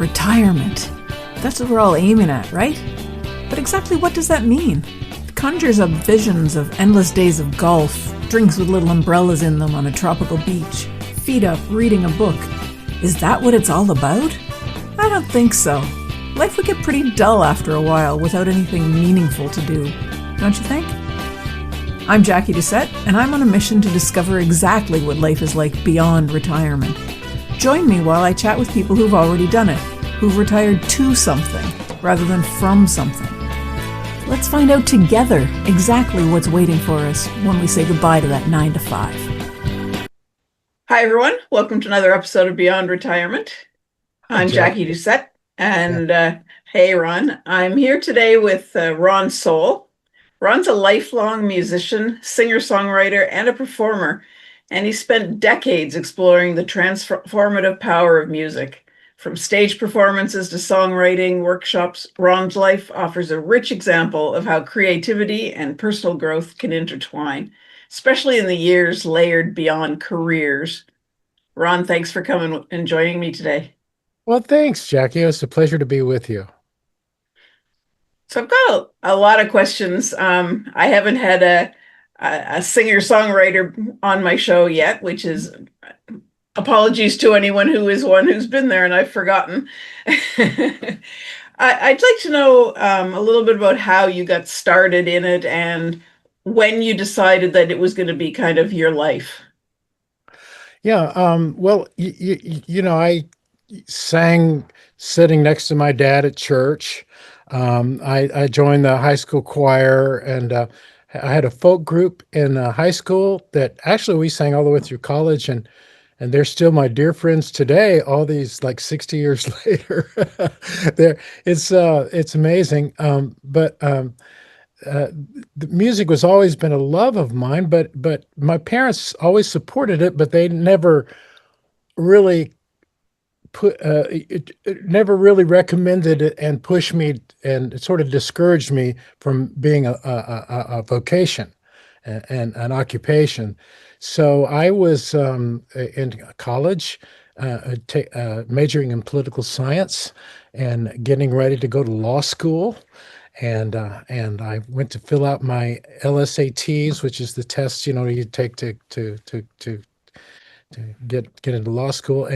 Retirement. That's what we're all aiming at, right? But exactly what does that mean? It conjures up visions of endless days of golf, drinks with little umbrellas in them on a tropical beach, feet up, reading a book. Is that what it's all about? I don't think so. Life would get pretty dull after a while without anything meaningful to do, don't you think? I'm Jackie Doucette, and I'm on a mission to discover exactly what life is like beyond retirement. Join me while I chat with people who've already done it, who've retired to something rather than from something. Let's find out together exactly what's waiting for us when we say goodbye to that 9 to 5. Hi, everyone. Welcome to another episode of Beyond Retirement. I'm Jackie Doucette, and hey, Ron. I'm here today with Ron Sowell. Ron's a lifelong musician, singer-songwriter, and a performer, and he spent decades exploring the transformative power of music. From stage performances to songwriting workshops, Ron's life offers a rich example of how creativity and personal growth can intertwine, especially in the years layered beyond careers. Ron, thanks for coming and joining me today. Well, thanks, Jackie. It's a pleasure to be with you. So I've got a lot of questions. I haven't had a singer-songwriter on my show yet, which is apologies to anyone who is one who's been there and I've forgotten. I'd like to know a little bit about how you got started in it and when you decided that it was going to be kind of your life. Yeah, well, I sang sitting next to my dad at church. I joined the high school choir, and I had a folk group in high school that actually we sang all the way through college, and they're still my dear friends today, all these like 60 years later. It's amazing. But the music was always been a love of mine, but my parents always supported it, but they never really never really recommended it and pushed me, and it sort of discouraged me from being a vocation and an occupation. So I was in college, majoring in political science and getting ready to go to law school. And I went to fill out my LSATs, which is the test you take to get into law school,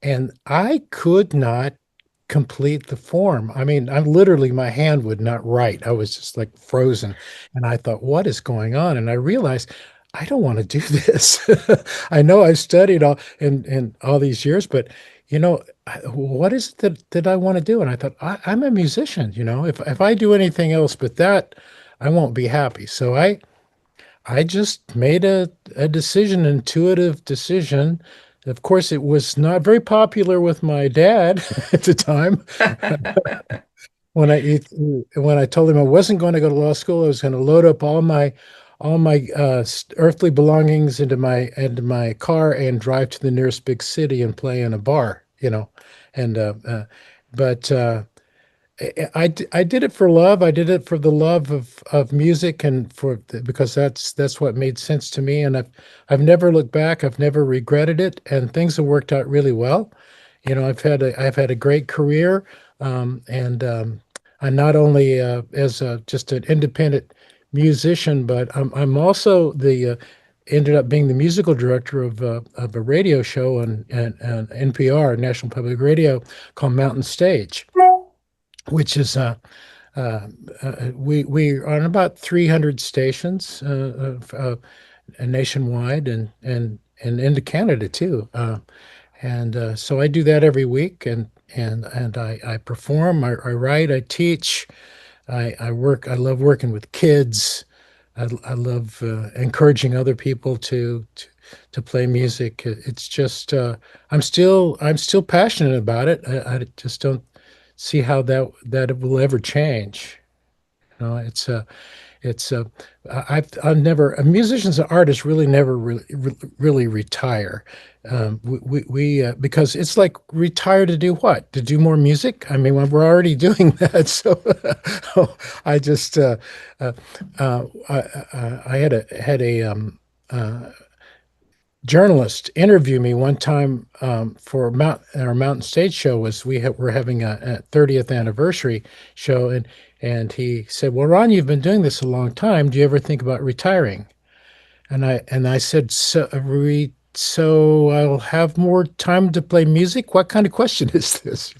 and I could not complete the form. I mean, I literally my hand would not write. I was just like frozen, and I thought, what is going on? And I realized I don't want to do this. I know I've studied all in all these years, but what is it that I want to do? And I thought, I'm a musician. If I do anything else but that, I won't be happy. So I just made a decision, intuitive decision. Of course, it was not very popular with my dad at the time. When I told him I wasn't going to go to law school, I was going to load up all my earthly belongings into my car and drive to the nearest big city and play in a bar, and but I did it for love. I did it for the love of music, and because that's what made sense to me. And I've never looked back. I've never regretted it, and things have worked out really well. I've had a great career, and I'm not only as just an independent musician, but I'm also ended up being the musical director of a radio show on NPR, National Public Radio, called Mountain Stage, which is we are on about 300 stations nationwide and into Canada too. So I do that every week, and I perform, I write, I teach, I work. I love working with kids. I love encouraging other people to play music. It's just I'm still passionate about it. I just don't see how that will ever change. It's I've never musicians and artists really never really retire. We because it's like retire to do what? To do more music? I mean, we're already doing that. So I just I had a journalist interview me one time for our Mountain Stage show. Was we're having a 30th anniversary show, and he said, "Well, Ron, you've been doing this a long time. Do you ever think about retiring?" And I said, "So I'll have more time to play music? What kind of question is this?"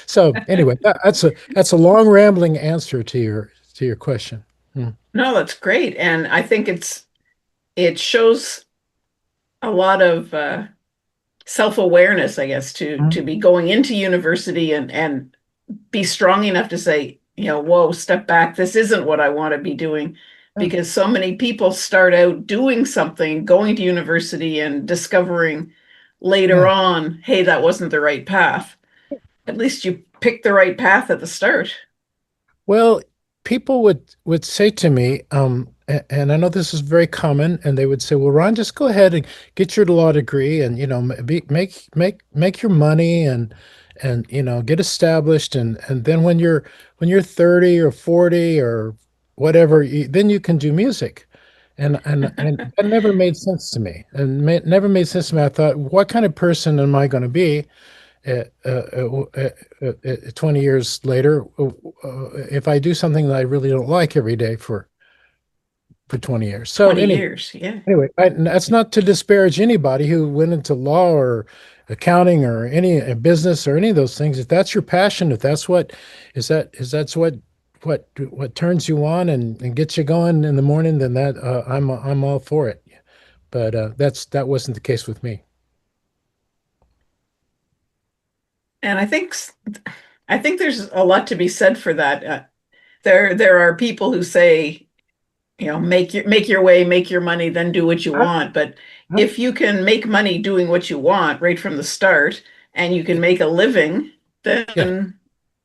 So anyway, that's a long rambling answer to your question. Hmm. No, that's great. And I think it shows a lot of self-awareness, I guess, to be going into university and be strong enough to say, whoa, step back. This isn't what I want to be doing. Because so many people start out doing something, going to university and discovering later Yeah. on, hey, that wasn't the right path. At least you picked the right path at the start. Well, people would say to me, and I know this is very common, and they would say, "Well, Ron, just go ahead and get your law degree, and make your money, and get established, and then when you're 30 or 40 or whatever, then you can do music." And that never made sense to me, and never made sense to me. I thought, what kind of person am I going to be? uh, uh, uh, 20 years later, if I do something that I really don't like every day for 20 years. So 20 anyway, years, yeah. that's not to disparage anybody who went into law or accounting or any business or any of those things. If that's your passion, if that's what is that's what turns you on and gets you going in the morning, then I'm all for it. But that wasn't the case with me. And I think there's a lot to be said for that. There are people who say, make your way, make your money, then do what you want. But if you can make money doing what you want right from the start, and you can make a living, Yeah. then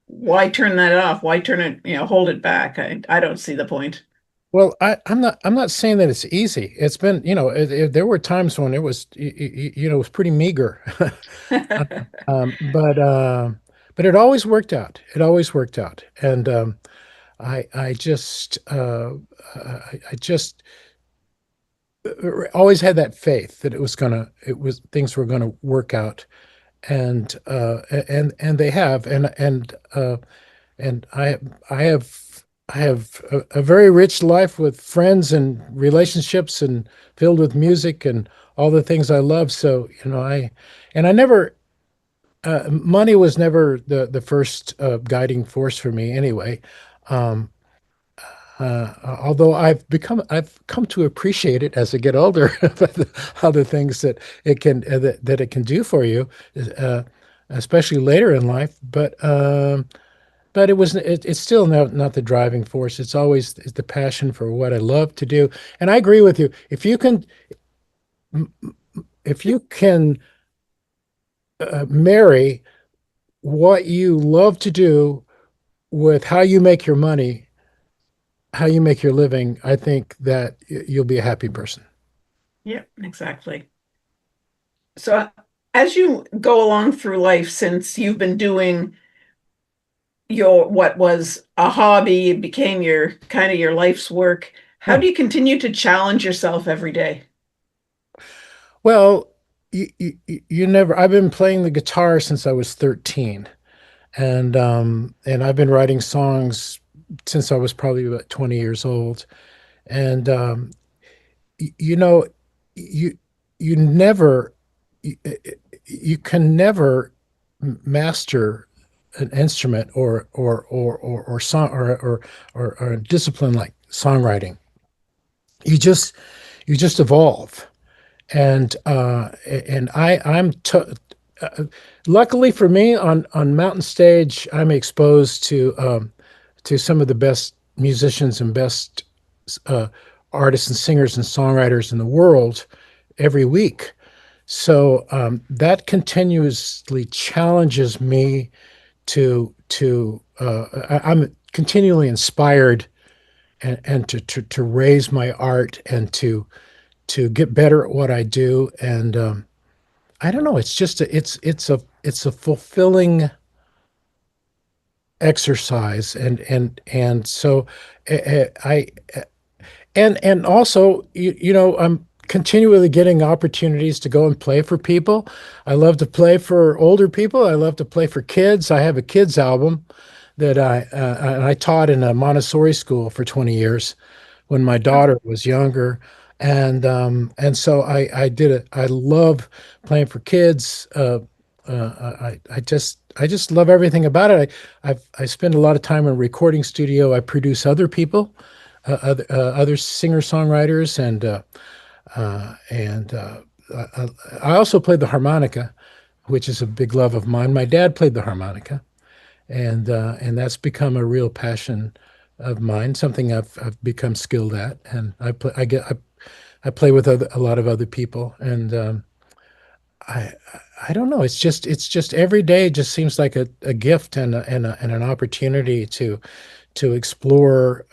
why turn that off? Why turn it, hold it back? I don't see the point. Well, I'm not saying that it's easy. It's been, there were times when it was, it was pretty meager. But it always worked out. It always worked out. And I just always had that faith that things were gonna work out, and they have, and I have a very rich life with friends and relationships and filled with music and all the things I love. So, I never, money was never the first guiding force for me anyway. Um, Although I've come to appreciate it as I get older, other things that it can do for you, uh, especially later in life. But it's still not the driving force. It's the passion for what I love to do. And I agree with you. If you can marry what you love to do with how you make your money, how you make your living, I think that you'll be a happy person. Yep, exactly. So as you go along through life, since you've been doing what was a hobby, it became your kind of your life's work, how Yeah. do you continue to challenge yourself every day? Well, you never. I've been playing the guitar since I was 13, and I've been writing songs since I was probably about 20 years old. And you know, you you never you, you can never master an instrument or song or a discipline like songwriting. You just evolve. And I'm luckily for me, on Mountain Stage, I'm exposed to some of the best musicians and best uh, artists and singers and songwriters in the world every week. So that continuously challenges me I'm continually inspired, and to raise my art and to get better at what I do. And I don't know, it's a fulfilling exercise. And so I and also, I'm continually getting opportunities to go and play for people. I love to play for older people. I love to play for kids. I have a kids album that I taught in a Montessori school for 20 years when my daughter was younger. And so I did it. I love playing for kids. I just love everything about it. I spend a lot of time in a recording studio. I produce other people, other singer-songwriters, and I also played the harmonica, which is a big love of mine. My dad played the harmonica, and that's become a real passion of mine, something I've become skilled at. And I play with a lot of other people, and I I don't know. It's just every day just seems like a gift and an opportunity to explore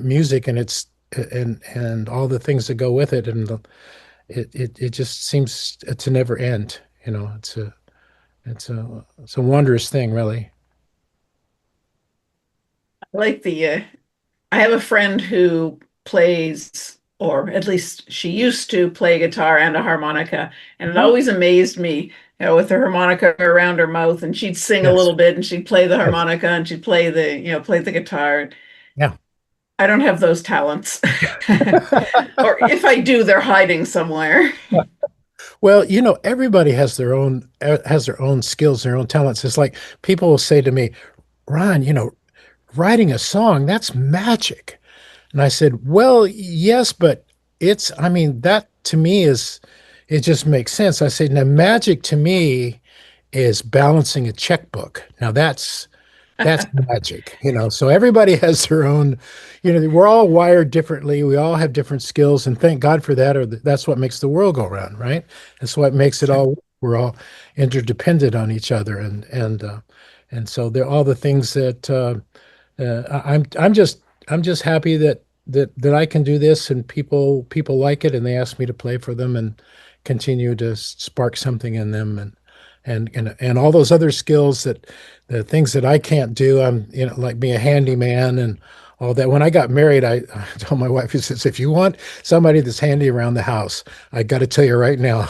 music and and all the things that go with it, and it just seems to never end. It's a wondrous thing, really. I like I have a friend who plays, or at least she used to play guitar and a harmonica, and it Oh, always amazed me, with her harmonica around her mouth, and she'd sing a yes, little bit, and she'd play the yes, harmonica, and she'd play play the guitar. yeah. I don't have those talents, or if I do, they're hiding somewhere. Well, everybody has their own skills, their own talents. It's like people will say to me, Ron, writing a song, that's magic. And I said, well, yes, but I mean, that to me it just makes sense. I said, now magic to me is balancing a checkbook. Now that's magic. So everybody has their own, we're all wired differently. We all have different skills, and thank God for that, or that's what makes the world go round, right? That's what makes it all, we're all interdependent on each other. And so they're all the things that I'm just happy that I can do this, and people like it, and they ask me to play for them and continue to spark something in them, and all those other skills, that the things that I can't do. I'm, like being a handyman and all that. When I got married, I told my wife, he says, if you want somebody that's handy around the house, I got to tell you right now,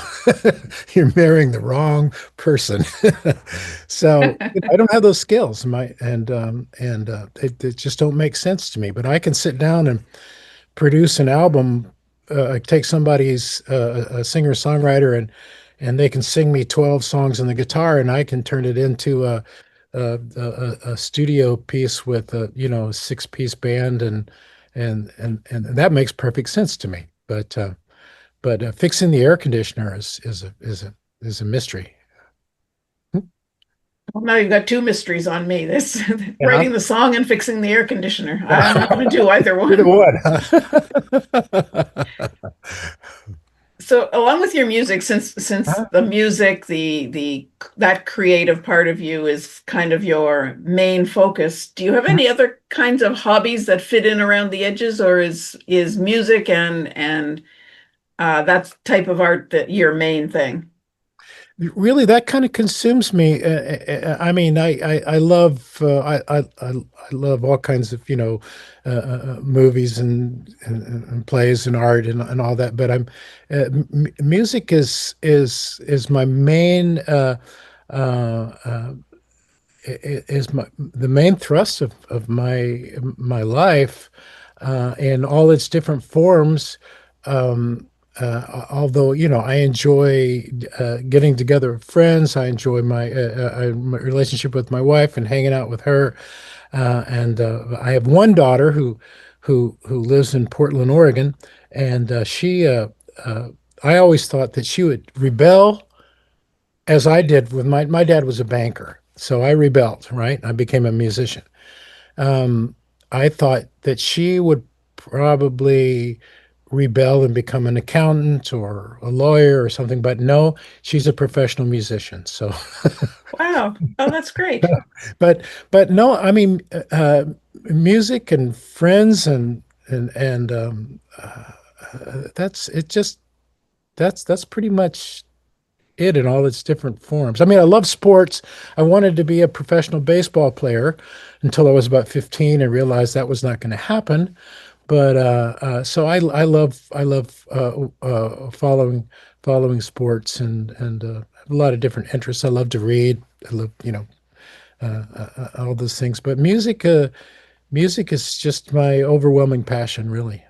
you're marrying the wrong person. So I don't have those skills. They just don't make sense to me. But I can sit down and produce an album, take somebody's a singer-songwriter, and they can sing me 12 songs on the guitar, and I can turn it into a studio piece with a 6-piece band, and that makes perfect sense to me. But fixing the air conditioner is a mystery. Well, now you've got two mysteries on me. This Yeah, writing the song and fixing the air conditioner. I'm not going to do either you're one. the one. So, along with your music, since Huh? the music, the that creative part of you is kind of your main focus, do you have any other kinds of hobbies that fit in around the edges, or is music and that type of art that your main thing? Really, that kind of consumes me. I mean, I love I love all kinds of movies and plays and art and all that. But music is my main is the main thrust of my life, in all its different forms. Although I enjoy getting together with friends, I enjoy my relationship with my wife and hanging out with her. And I have one daughter who lives in Portland, Oregon, and I always thought that she would rebel as I did with my dad was a banker, so I rebelled, right? I became a musician. Um, I thought that she would probably rebel and become an accountant or a lawyer or something, but no, she's a professional musician. So, Wow. Oh, that's great. but no, I mean, music and friends and that's it. Just that's pretty much it in all its different forms. I mean, I love sports. I wanted to be a professional baseball player until I was about 15 and realized that was not going to happen. but so I love following sports and have a lot of different interests. I love to read. I love all those things. But music is just my overwhelming passion, really.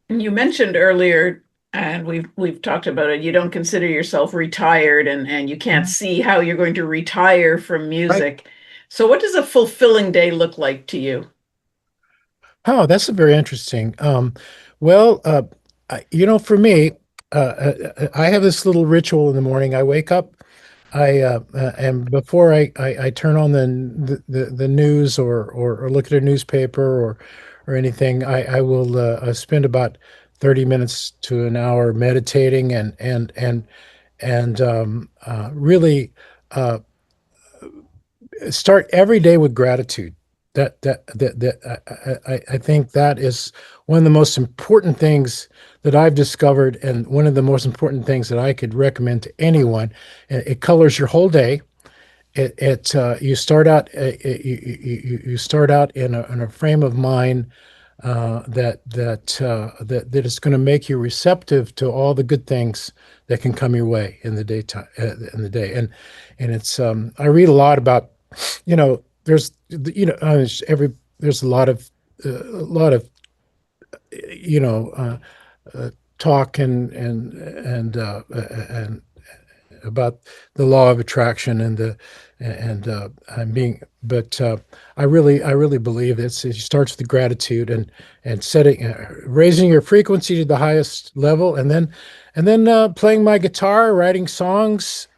And you mentioned earlier, and we've talked about it, you don't consider yourself retired and you can't Mhm. see how you're going to retire from Right. music. So what does a fulfilling day look like to you? Oh, that's a very interesting. Well, for me, I have this little ritual in the morning. I wake up, and before I turn on the news or look at a newspaper or anything, I will spend about 30 minutes to an hour meditating and really uh, start every day with gratitude. I think that is one of the most important things that I've discovered, and one of the most important things that I could recommend to anyone. It colors your whole day. You start out you start out in a frame of mind that is going to make you receptive to all the good things that can come your way in the daytime in the day. And it's I read a lot about, there's every there's a lot of you know talk and about the law of attraction and I'm being but I really believe it starts with the gratitude and setting raising your frequency to the highest level, and then playing my guitar, writing songs.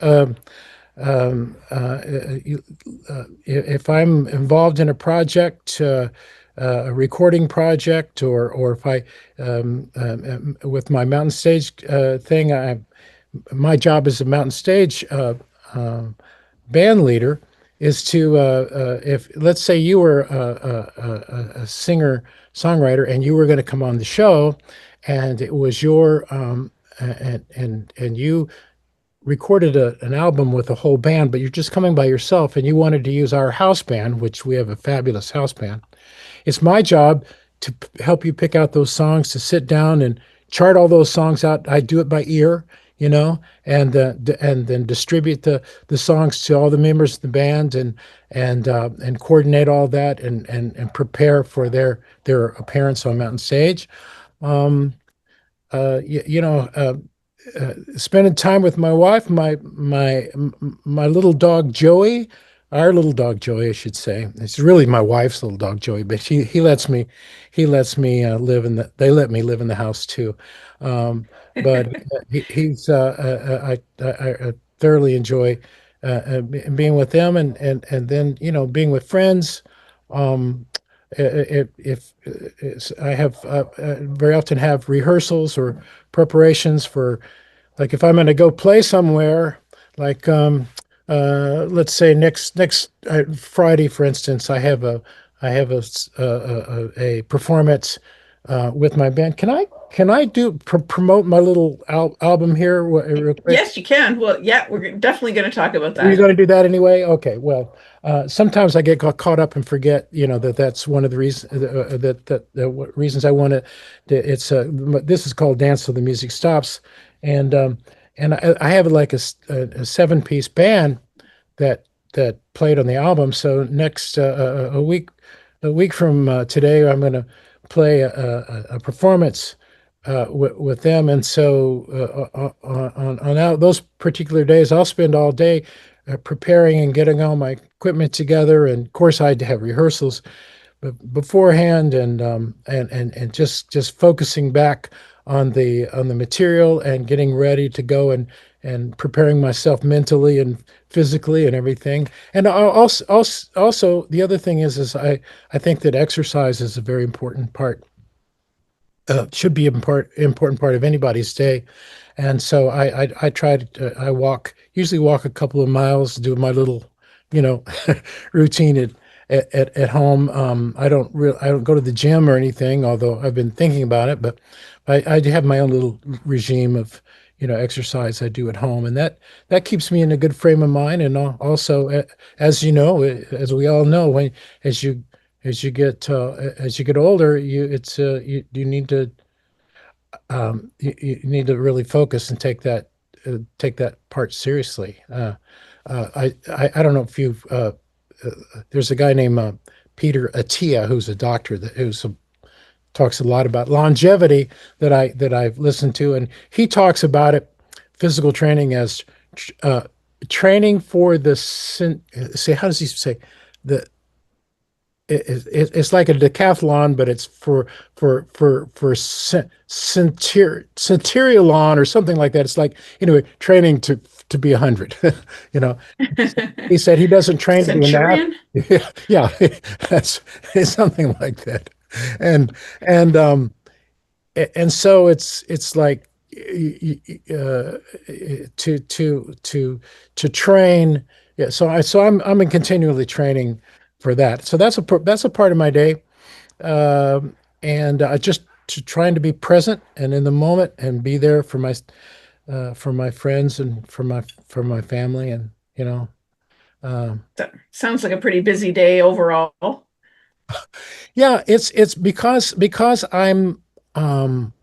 If I'm involved in a project, a recording project, or if I with my mountain stage thing, my job as a mountain stage uh, band leader is to if let's say you were a singer songwriter and you were going to come on the show, and it was your and you recorded an album with a whole band, but you're just coming by yourself and you wanted to use our house band, which we have a fabulous house band. It's my job to help you pick out those songs, to sit down and chart all those songs out. I do it by ear, and then distribute the songs to all the members of the band, and coordinate all that, and prepare for their appearance on Mountain Stage. Um, you, you know, Spending time with my wife, my little dog Joey, our little dog Joey, I should say. It's really my wife's little dog Joey, but he lets me live in the they let me live in the house too. But he's I thoroughly enjoy being with them, and then being with friends. Um, if I have very often have rehearsals or preparations for, like, if I'm going to go play somewhere, like let's say next Friday, for instance, I have a performance with my band. Can I promote my little album here real quick? Yes, you can. Well, yeah, we're definitely going to talk about Were you that. going to do that anyway? Okay. Well, sometimes I get caught up and forget, that's one of the reasons what reasons I want to. It's this is called Dance Till the Music Stops, and I have like a 7-piece band that played on the album. So next a week from today, I'm going to play a performance with them, and so on those particular days, I'll spend all day preparing and getting all my equipment together. And of course, I had to have rehearsals beforehand, and just focusing back on the material and getting ready to go, and preparing myself mentally and physically and everything. And also the other thing is I think that exercise is a very important part, should be important part of anybody's day. And so I try to I usually walk a couple of miles, do my little, you know routine at home. I don't go to the gym or anything, although I've been thinking about it. But I do have my own little regime of exercise I do at home, and that keeps me in a good frame of mind. And also, as you know, as we all know, when as you as you get older, you need to you need to really focus and take that part seriously. I don't know if you've uh, there's a guy named Peter Attia who's a doctor who's talks a lot about longevity that I've listened to, and he talks about it, physical training as uh, training for the say how does he say the it's like a decathlon, but it's for centurion or something like that. It's like training to be 100. you know, he said he doesn't train to be an Centurion? athlete. Yeah, that's it's something like that. And and um and so it's like to train. Yeah, I'm in continually training for that. So that's a part of my day, and just trying to be present and in the moment and be there for my friends and for my family, and um, That sounds like a pretty busy day overall. yeah, it's because um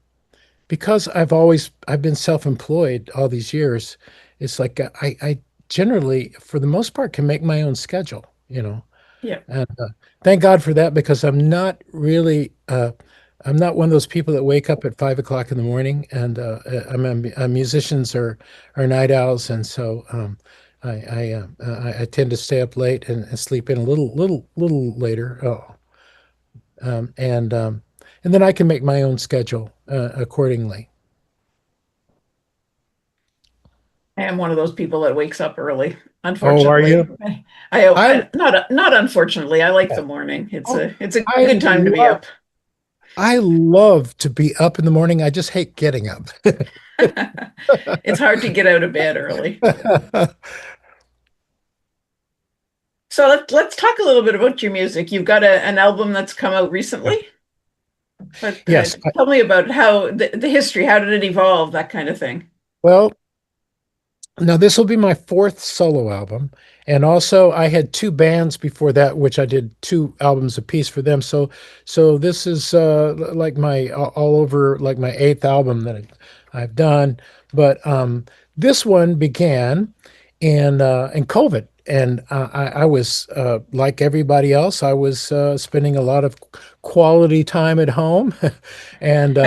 because I've been self-employed all these years. It's like I generally, for the most part, can make my own schedule, Yeah. and thank God for that, because I'm not one of those people that wake up at 5 o'clock in the morning, and musicians are night owls, and so I tend to stay up late and sleep in a little later. And then I can make my own schedule accordingly. I am one of those people that wakes up early. Oh, are Unfortunately, you? I not unfortunately. I like the morning. oh, It's a I good time to be love up. I love to be up in the morning. I just hate getting up. It's hard to get out of bed early. So let's talk a little bit about your music. You've got an album that's come out recently, but Yes. tell me about how the history. How did it evolve? That kind of thing. Well, now this will be my fourth solo album, and also I had two bands before that, which I did two albums apiece for them. So this is like my all over like my eighth album that I've done. But this one began in COVID, and I was like everybody else. I was spending a lot of quality time at home, and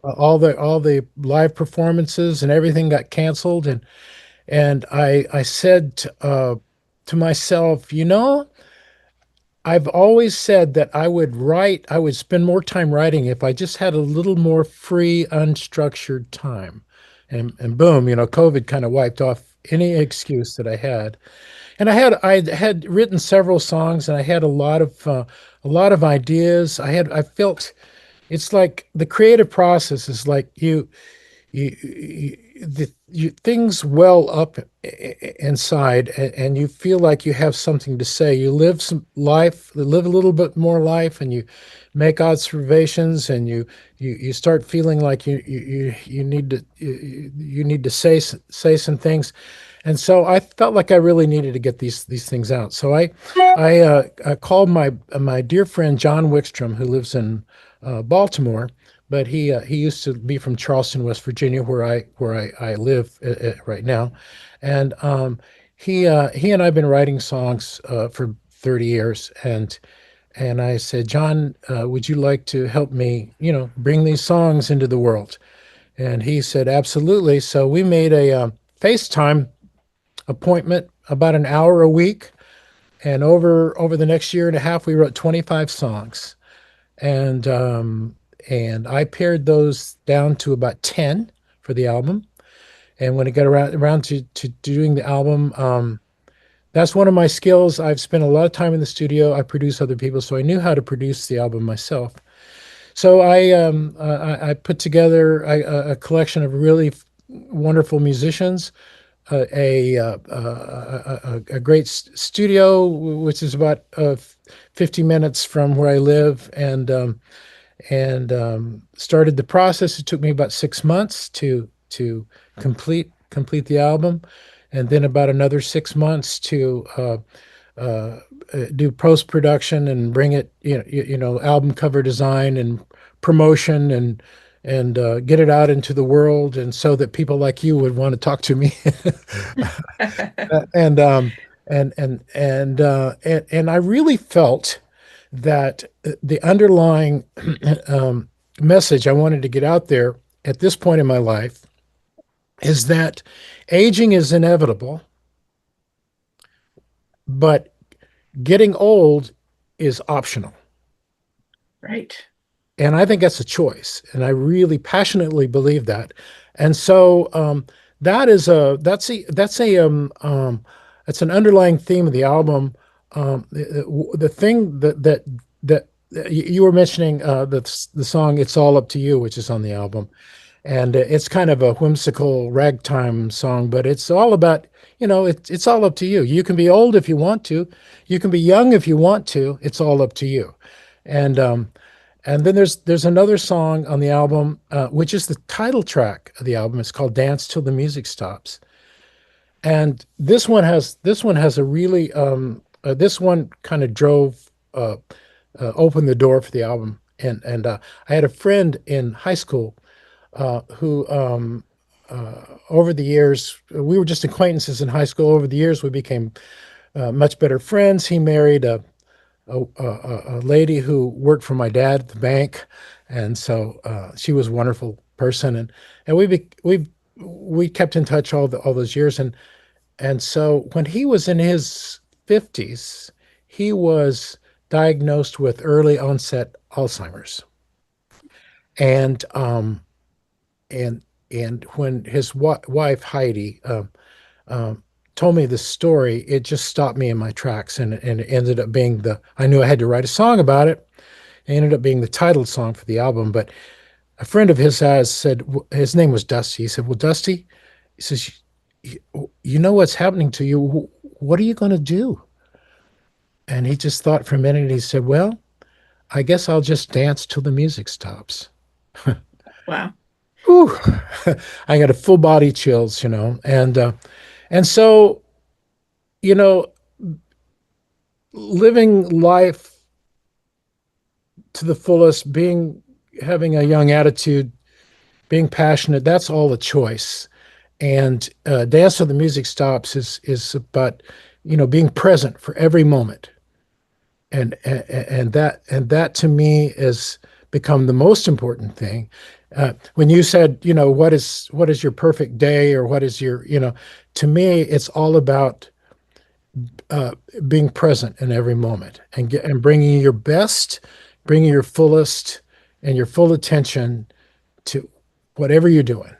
all the live performances and everything got canceled, and I said to myself, I've always said that I would spend more time writing if I just had a little more free, unstructured time. And boom, COVID kind of wiped off any excuse that I had. And I had written several songs, and I had a lot of ideas. I felt it's like the creative process is like things well up inside, and you feel like you have something to say. You live live a little bit more life, and you make observations, and you start feeling like you need to say some things. And so I felt like I really needed to get these things out. So I called my dear friend John Wickstrom, who lives in Baltimore, but he used to be from Charleston, West Virginia, where I live right now, and he and I've been writing songs for 30 years, and I said, John, would you like to help me, bring these songs into the world? And he said, absolutely. So we made a FaceTime appointment about an hour a week, and over the next year and a half, we wrote 25 songs, and I pared those down to about 10 for the album. And when it got around to doing the album, that's one of my skills. I've spent a lot of time in the studio. I produce other people, so I knew how to produce the album myself. So I put together a collection of really wonderful musicians, a great studio, which is about 50 minutes from where I live, and started the process. It took me about 6 months to complete the album, and then about another 6 months to uh, do post production and bring it, album cover design and promotion and get it out into the world, and so that people like you would want to talk to me. and and I really felt that the underlying message I wanted to get out there at this point in my life is that aging is inevitable, but getting old is optional. Right. And I think that's a choice. And I really passionately believe that. And so that's an underlying theme of the album. The thing that you were mentioning, the song "It's All Up to You," which is on the album, and it's kind of a whimsical ragtime song, but it's all about, it's all up to you. You can be old if you want to, you can be young if you want to. It's all up to you. And then there's another song on the album, which is the title track of the album. It's called "Dance Till the Music Stops," and this one has a really this one kind of drove opened the door for the album. And I had a friend in high school who over the years, we were just acquaintances in high school. Over the years, we became much better friends. He married a lady who worked for my dad at the bank, and so she was a wonderful person, and we kept in touch all those years, and so when he was in his 50s, he was diagnosed with early onset Alzheimer's, and and when his wife Heidi um, told me the story, it just stopped me in my tracks, and it ended up being I knew I had to write a song about it. It ended up being the title song for the album. But a friend of his has said, his name was Dusty. He said, "Well, Dusty," he says, "you know what's happening to you. What are you going to do?" And he just thought for a minute, and he said, "Well, I guess I'll just dance till the music stops." Wow. Whew. I got a full body chills, and so, you know, living life to the fullest, having a young attitude, being passionate, that's all a choice. And Dance Till the Music Stops is about, being present for every moment. And that to me has become the most important thing. When you said, what is your perfect day, or what is your, to me, it's all about uh, being present in every moment, and bringing your best, bringing your fullest and your full attention to whatever you're doing.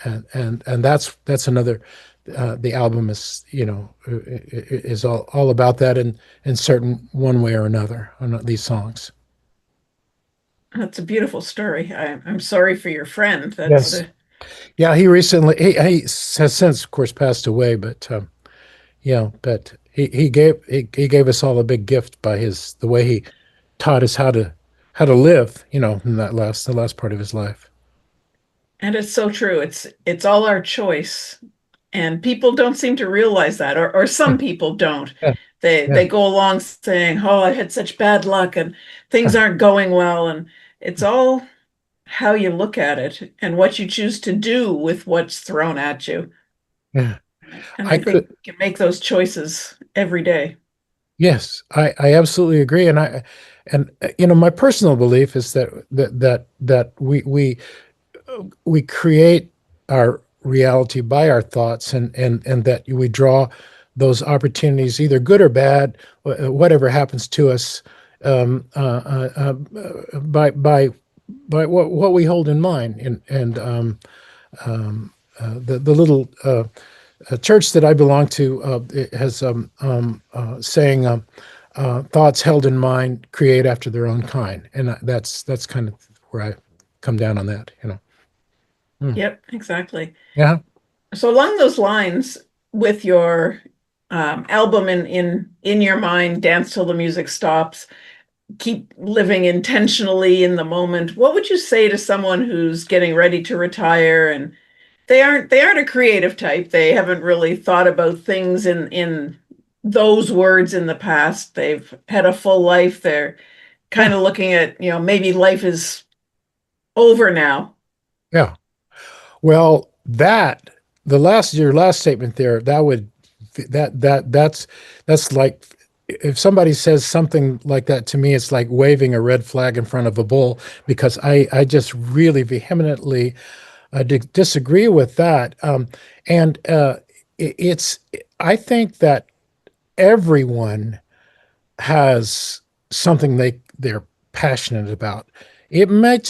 And that's another. The album is, is all about that in certain one way or another on these songs. That's a beautiful story. I'm sorry for your friend. That's Yes. Yeah, he has since, of course, passed away, but he gave us all a big gift by the way he taught us how to live, in the last part of his life. and it's so true. It's all our choice. And people don't seem to realize that, or some people don't. Yeah, They yeah, go along saying, "Oh, I had such bad luck and things aren't going well." And it's all how you look at it and what you choose to do with what's thrown at you. yeah. And I I think could, we can make those choices every day. yes, I absolutely agree, and my personal belief is that we create our reality by our thoughts, and that we draw those opportunities, either good or bad, whatever happens to us, um, uh, uh, by what we hold in mind. And the little church that I belong to, it has saying, thoughts held in mind create after their own kind, and that's kind of where I come down on that. Hmm. Yep, exactly. Yeah. So along those lines, with your album in your mind, Dance Till the Music Stops, keep living intentionally in the moment. What would you say to someone who's getting ready to retire and they aren't a creative type. They haven't really thought about things in those words in the past. They've had a full life. They're kind Yeah, of looking at, maybe life is over now. yeah. Well, your last statement there, that's like if somebody says something like that to me, it's like waving a red flag in front of a bull because I just really vehemently disagree with that. And it's I think that everyone has something they're passionate about. It might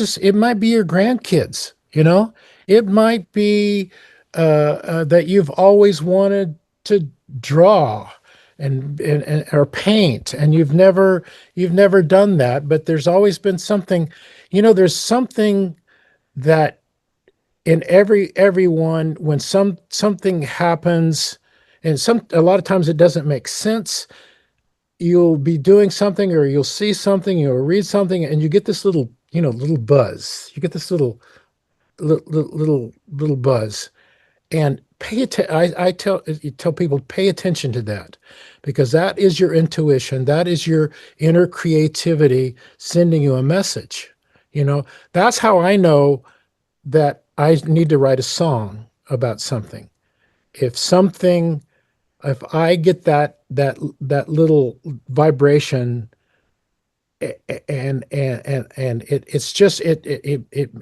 be your grandkids, you know. It might be that you've always wanted to draw and or paint, and you've never done that, but there's always been something, there's something that in everyone when something happens, and a lot of times it doesn't make sense. You'll be doing something or you'll see something, you'll read something, and you get this little buzz. You get this little buzz. And pay attention. I tell people, pay attention to that, because that is your intuition. That is your inner creativity sending you a message. That's how I know that I need to write a song about something. If something if I get that little vibration, it's just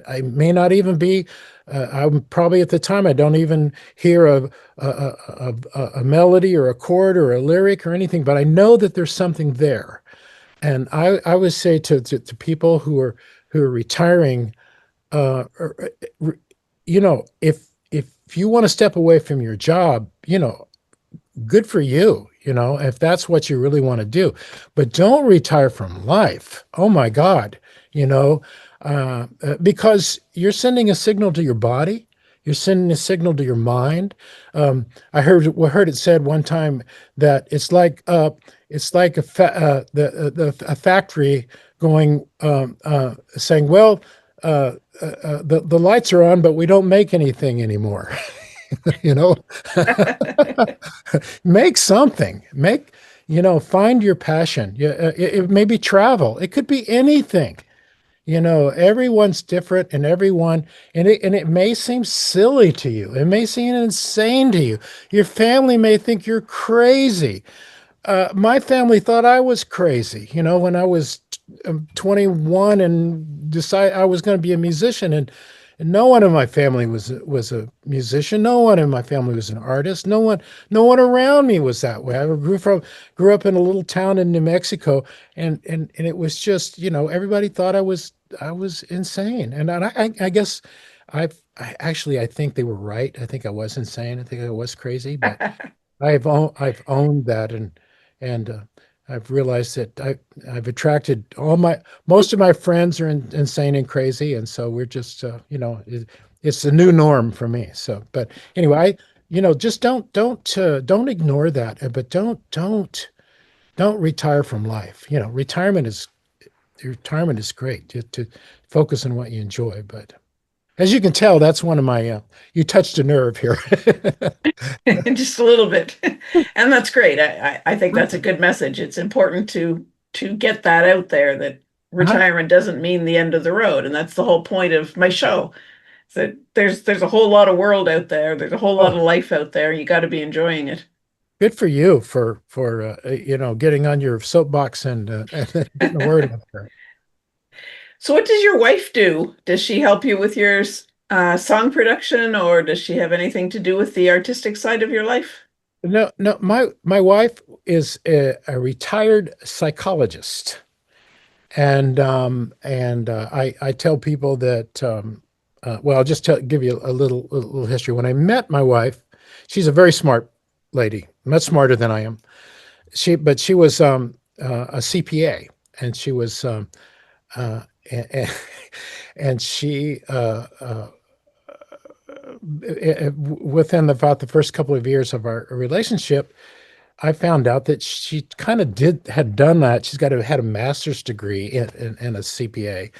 I may not even be. I'm probably at the time I don't even hear a melody or a chord or a lyric or anything, but I know that there's something there. And I would say to people who are retiring, if you want to step away from your job, good for you, if that's what you really want to do. But don't retire from life. Oh my God, you know, because you're sending a signal to your body. You're sending a signal to your mind. I heard it said one time that it's like a factory going saying, well, the lights are on, but we don't make anything anymore. you know Make something. Find your passion. Yeah, it may be travel. It could be anything. Everyone's different, and it may seem silly to you. It may seem insane to you. Your family may think you're crazy. My family thought I was crazy, when I was 21 and decided I was going to be a musician. And no one in my family was a musician. No one in my family was an artist. No one around me was that way. I grew up in a little town in New Mexico, and it was just, everybody thought I was insane. And I guess I think they were right. I think I was insane. I think I was crazy, but I've owned that, and I've realized that I've attracted most of my friends are insane and crazy, and so we're just it's the new norm for me. So, but anyway, just don't ignore that, but don't retire from life. Retirement is great to focus on what you enjoy, but as you can tell, that's one of my you touched a nerve here. Just a little bit. And that's great. I think that's a good message. It's important to get that out there, that Uh-huh. retirement doesn't mean the end of the road. And that's the whole point of my show. So there's a whole lot of world out there. There's a whole lot of Oh, life out there. You got to be enjoying it. good for you for getting on your soapbox and, and getting the word out there. So what does your wife do? Does she help you with your song production, or does she have anything to do with the artistic side of your life? No, no, my wife is a retired psychologist, and I tell people that well, I'll just give you a little history. When I met my wife, she's a very smart lady, much smarter than I am. She was a CPA, and she was uh, and, and she within about the first couple of years of our relationship, I found out that she kind of had done that. She's had a master's degree in a CPA,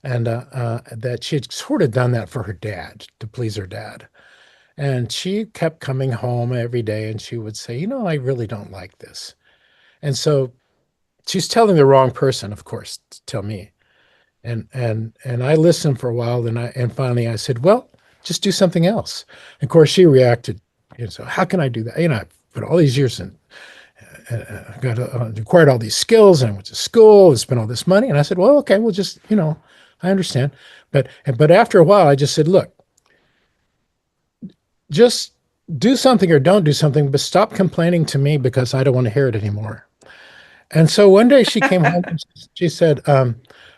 and that she had sort of done that for her dad, to please her dad. And she kept coming home every day and she would say, I really don't like this. And so she's telling the wrong person, of course, to tell me. And I listened for a while, and finally I said, well, just do something else. And of course she reacted, so how can I do that? I put all these years in, got acquired all these skills, and I went to school and spent all this money. And I said, well, okay, well, just I understand. But after a while, I just said, look, just do something or don't do something, but stop complaining to me because I don't want to hear it anymore. And so one day she came home and she said,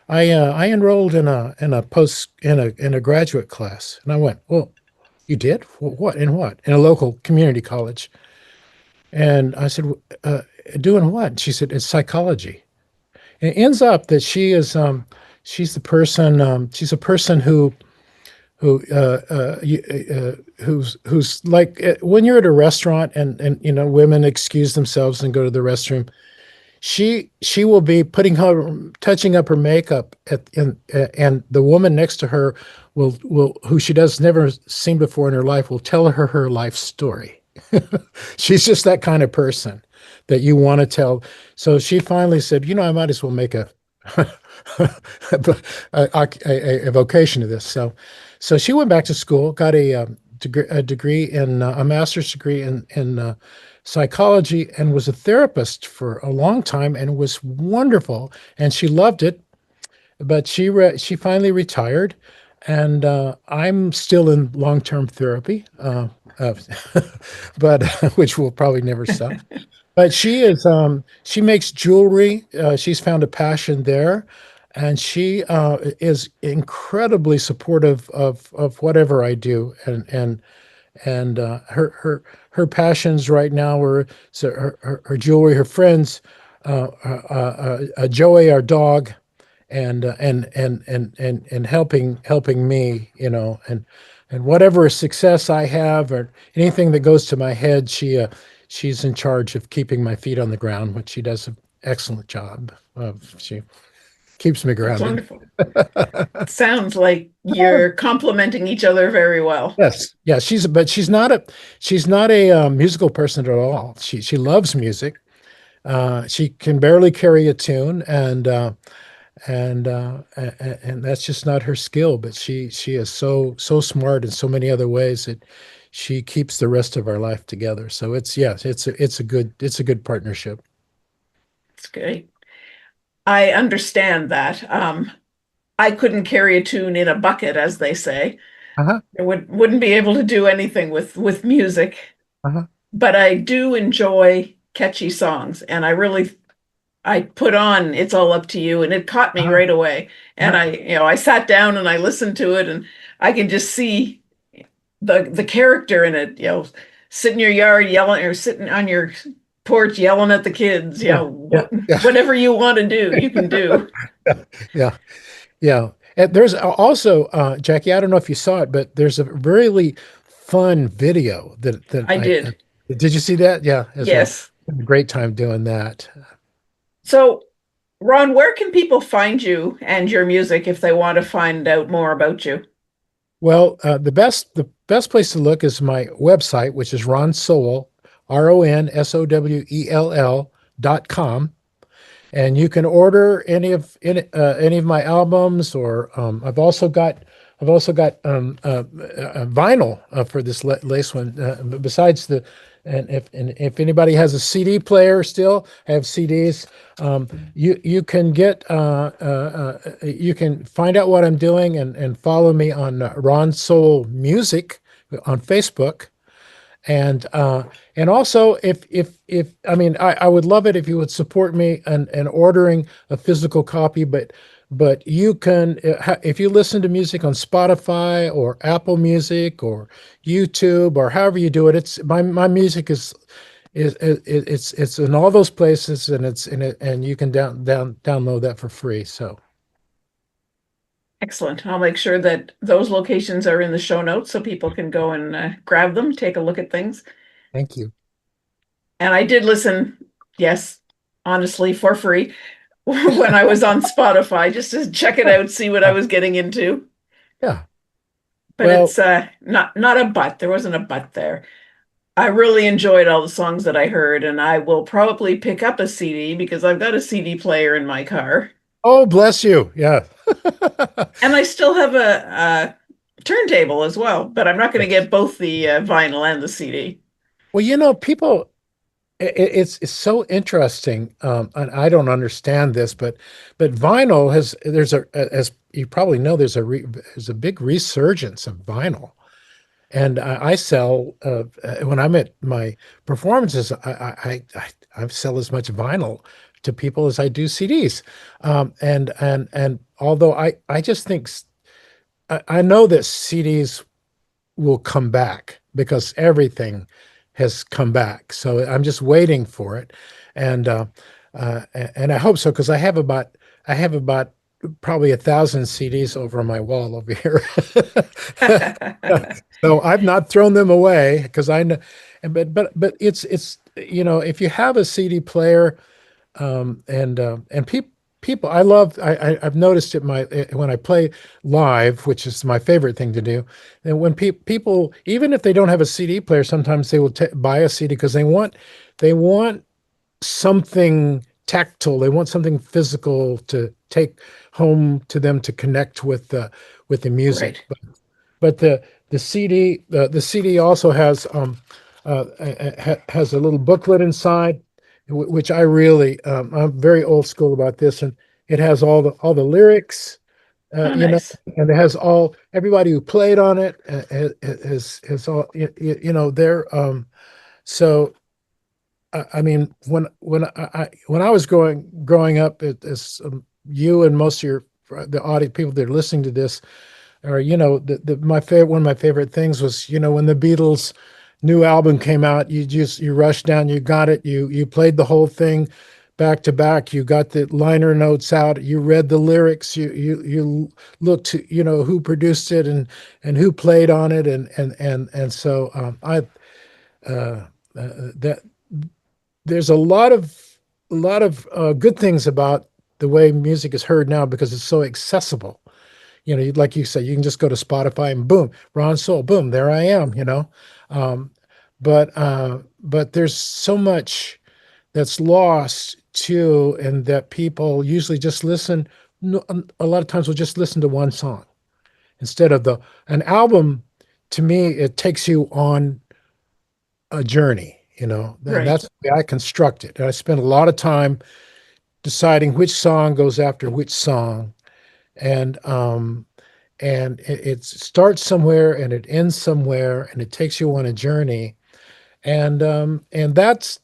I enrolled in a graduate class. And I went, well, you did? What? In what? In a local community college. And I said, doing what? And she said, it's psychology. And it ends up that she's a person who's like when you're at a restaurant and women excuse themselves and go to the restroom. She will be touching up her makeup and the woman next to her will who she does never seen before in her life will tell her life story. She's just that kind of person that you want to tell. So she finally said, I might as well make a a vocation of this. So she went back to school, got a degree in a master's degree in psychology, and was a therapist for a long time, and was wonderful, and she loved it. But she finally retired, and I'm still in long-term therapy, uh, but which will probably never stop. But she makes jewelry. She's found a passion there, and she is incredibly supportive of whatever I do. And her passions right now are so her jewelry, her friends, Joey, our dog, and helping me, and whatever success I have or anything that goes to my head, she's in charge of keeping my feet on the ground, which she does an excellent job of. She keeps me That's grounded. wonderful. Sounds like you're complementing each other very well. Yes, yeah, she's not a musical person at all. She loves music. She can barely carry a tune, and that's just not her skill. But she is so smart in so many other ways that she keeps the rest of our life together. So it's a good partnership. It's great. I understand that. I couldn't carry a tune in a bucket, as they say. Uh-huh. I wouldn't be able to do anything with music, Uh-huh. but I do enjoy catchy songs, and I put on "It's All Up to You," and it caught me Uh-huh. right away. And Uh-huh. I sat down and I listened to it, and I can just see the character in it. Sitting in your yard yelling, or sitting on your porch yelling at the kids. Yeah. Yeah. Yeah. Whatever you want to do, you can do. Yeah. Yeah. And there's also, Jackie, I don't know if you saw it, but there's a really fun video that I did. did you see that? Yeah, as well. Yes. Had a great time doing that. So, Ron, where can people find you and your music if they want to find out more about you? Well, the best place to look is my website, which is Ron Sowell, RonSowell.com. And you can order any of my albums, or I've also got vinyl for this lace one. Besides and if anybody has a CD player still, I have CDs. You can find out what I'm doing and follow me on Ron Soul Music on Facebook. And also, if I mean, I would love it if you would support me and ordering a physical copy. But you can, if you listen to music on Spotify or Apple Music or YouTube or however you do it, it's my music it's in all those places, and it's in it, and you can download that for free. So Excellent. I'll make sure that those locations are in the show notes so people can go and grab them, take a look at things. thank you. And I did listen, yes, honestly, for free when I was on Spotify, just to check it out, see what I was getting into. Yeah. but Well, it's not a but. There wasn't a but there. I really enjoyed all the songs that I heard, and I will probably pick up a CD because I've got a CD player in my car. oh, bless you. Yeah. And I still have a turntable as well, but I'm not going to Yes. get both the vinyl and the CD. Well, people, it's so interesting, and I don't understand this, but vinyl has there's a as you probably know there's a big resurgence of vinyl, and I sell when I'm at my performances, I sell as much vinyl to people as I do CDs, and although I just think I know that CDs will come back because everything has come back. So I'm just waiting for it, and and I hope so because I have about probably 1,000 CDs over on my wall over here. So I've not thrown them away because I know, but it's if you have a CD player and people I've noticed it when I play live, which is my favorite thing to do, and when people, even if they don't have a CD player, sometimes they will buy a CD because they want something tactile, they want something physical to take home to them to connect with the music. Right. But the CD also has has a little booklet inside, which I really I'm very old school about this, and it has all the lyrics, Oh, you know, nice. and it has all everybody who played on it has all they're so I mean when I was growing up as you and most of the audience people that are listening to this or my favorite one of my favorite things was when the Beatles new album came out, you rushed down, you got it, you played the whole thing back to back, you got the liner notes out, you read the lyrics, you looked to who produced it and who played on it, and so I that there's a lot of good things about the way music is heard now because it's so accessible. Like you said, you can just go to Spotify and boom, Ron Soul, boom, there I am. Um, but there's so much that's lost too, and that people usually just listen. A lot of times will just listen to one song instead of an album. To me, it takes you on a journey, and Right. that's the way I construct it. And I spend a lot of time deciding which song goes after which song, and it starts somewhere and it ends somewhere and it takes you on a journey and that's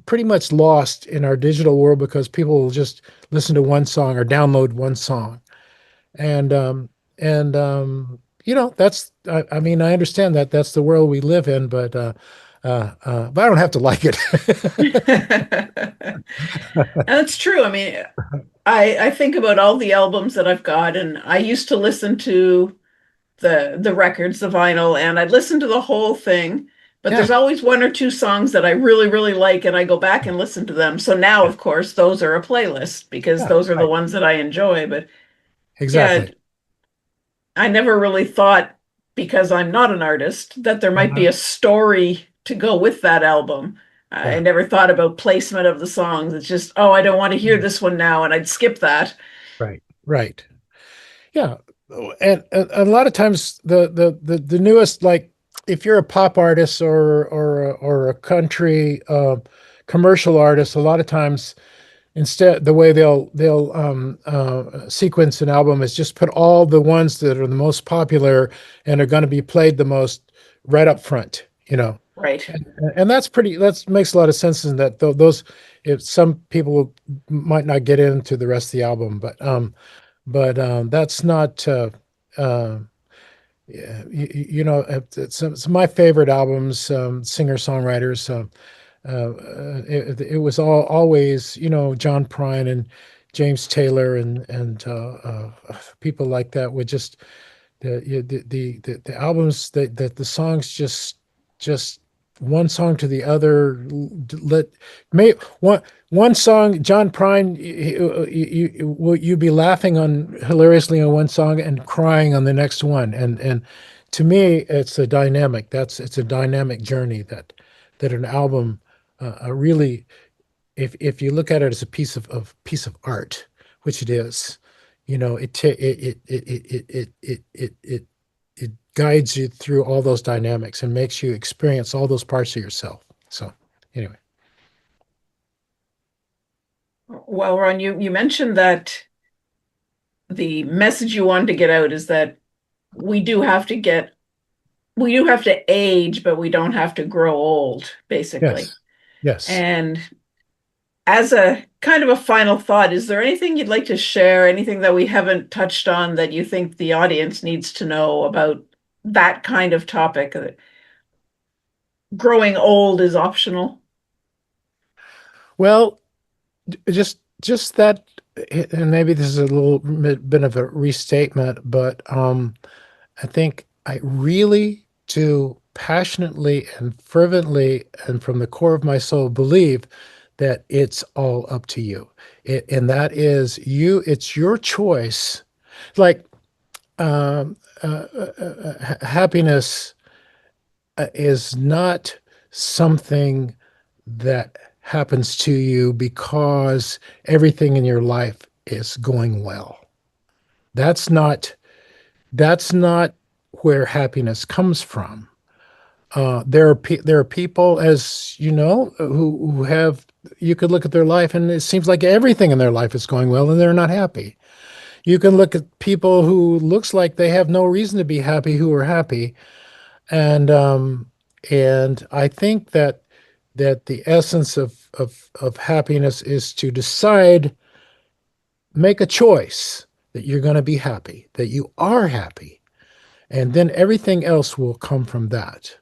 pretty much lost in our digital world because people will just listen to one song or download one song and that's I mean I understand that that's the world we live in but I don't have to like it. And it's true. I mean, I think about all the albums that I've got, and I used to listen to the records, the vinyl, and I'd listen to the whole thing. But Yeah, there's always one or two songs that I really, really like, and I go back and listen to them. So now, yeah, of course, those are a playlist because yeah, those are the right, ones that I enjoy. But yeah, exactly. I never really thought, because I'm not an artist, that there might be Uh-huh. a story to go with that album. I Yeah, never thought about placement of the songs. It's just, oh, I don't want to hear mm, this one now, and I'd skip that. right, right. Yeah, and a lot of times the newest, like if you're a pop artist or a country commercial artist, a lot of times instead the way they'll sequence an album is just put all the ones that are the most popular and are going to be played the most right up front. Right. And that makes a lot of sense in that those if some people might not get into the rest of the album, but that's not yeah, it's my favorite albums, singer-songwriters. It was always John Prine and James Taylor and people like that would just the albums that the songs just one song to the other. Let may one song, John Prine, you'd be laughing on hilariously on one song and crying on the next one. And to me, it's a dynamic. It's a dynamic journey that an album really, if you look at it as a piece of art, which it is, it guides you through all those dynamics and makes you experience all those parts of yourself. So anyway. Well, Ron, you mentioned that the message you wanted to get out is that we do have to age, but we don't have to grow old, basically. Yes. And as a kind of a final thought, is there anything you'd like to share, anything that we haven't touched on that you think the audience needs to know about that kind of topic? Growing old is optional. Well, just that, and maybe this is a little bit of a restatement, but I think I really do passionately and fervently and from the core of my soul believe that it's all up to you. And that is it's your choice. Like happiness is not something that happens to you because everything in your life is going well. That's not where happiness comes from. There are people, as you know, who have, you could look at their life and it seems like everything in their life is going well and they're not happy. You can look at people who looks like they have no reason to be happy who are happy. And I think that the essence of happiness is to decide, make a choice that you're going to be happy, that you are happy, and then everything else will come from that.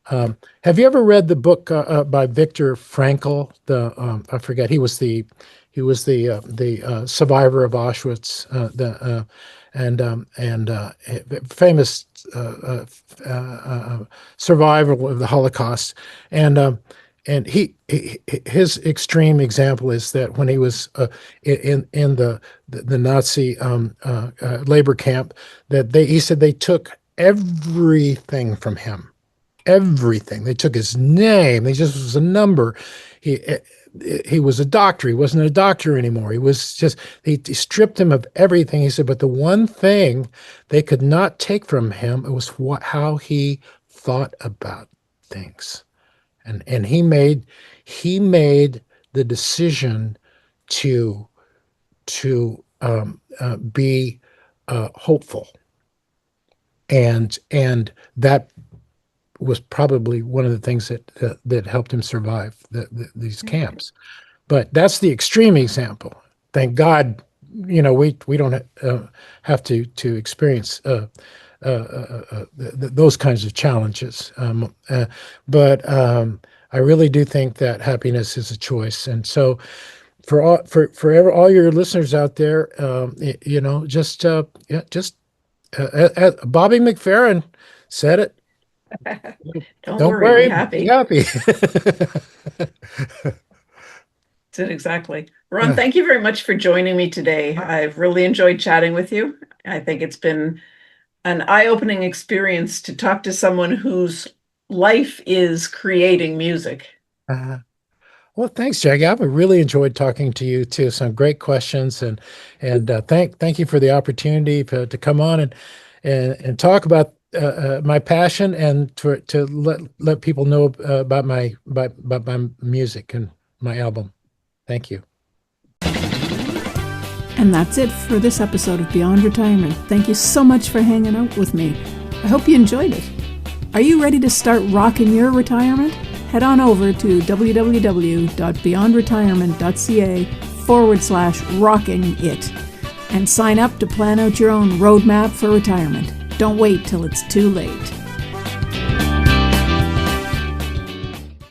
Have you ever read the book by Viktor Frankl? I forget. He was the survivor of Auschwitz, famous survival of the Holocaust, and his extreme example is that when he was in the Nazi labor camp, that he said they took everything from him. Everything. They took his name. He just was a number. He was a doctor. He wasn't a doctor anymore. He was just, he stripped him of everything. He said, but the one thing they could not take from him, it was how he thought about things. And he made the decision to be hopeful. And that was probably one of the things that helped him survive these camps. But that's the extreme example. Thank God, we don't have to experience those kinds of challenges. But I really do think that happiness is a choice. And so for all your listeners out there, Bobby McFerrin said it. Don't worry, be happy. Be happy. That's it, exactly. Ron, thank you very much for joining me today. I've really enjoyed chatting with you. I think it's been an eye-opening experience to talk to someone whose life is creating music. Well, thanks, Jackie. I've really enjoyed talking to you too. Some great questions, and thank you for the opportunity to come on and talk about my passion and to let people know about my music and my album. Thank you. And that's it for this episode of Beyond Retirement. Thank you so much for hanging out with me. I hope you enjoyed it. Are you ready to start rocking your retirement? Head on over to www.beyondretirement.ca/rocking it and sign up to plan out your own roadmap for retirement. Don't wait till it's too late.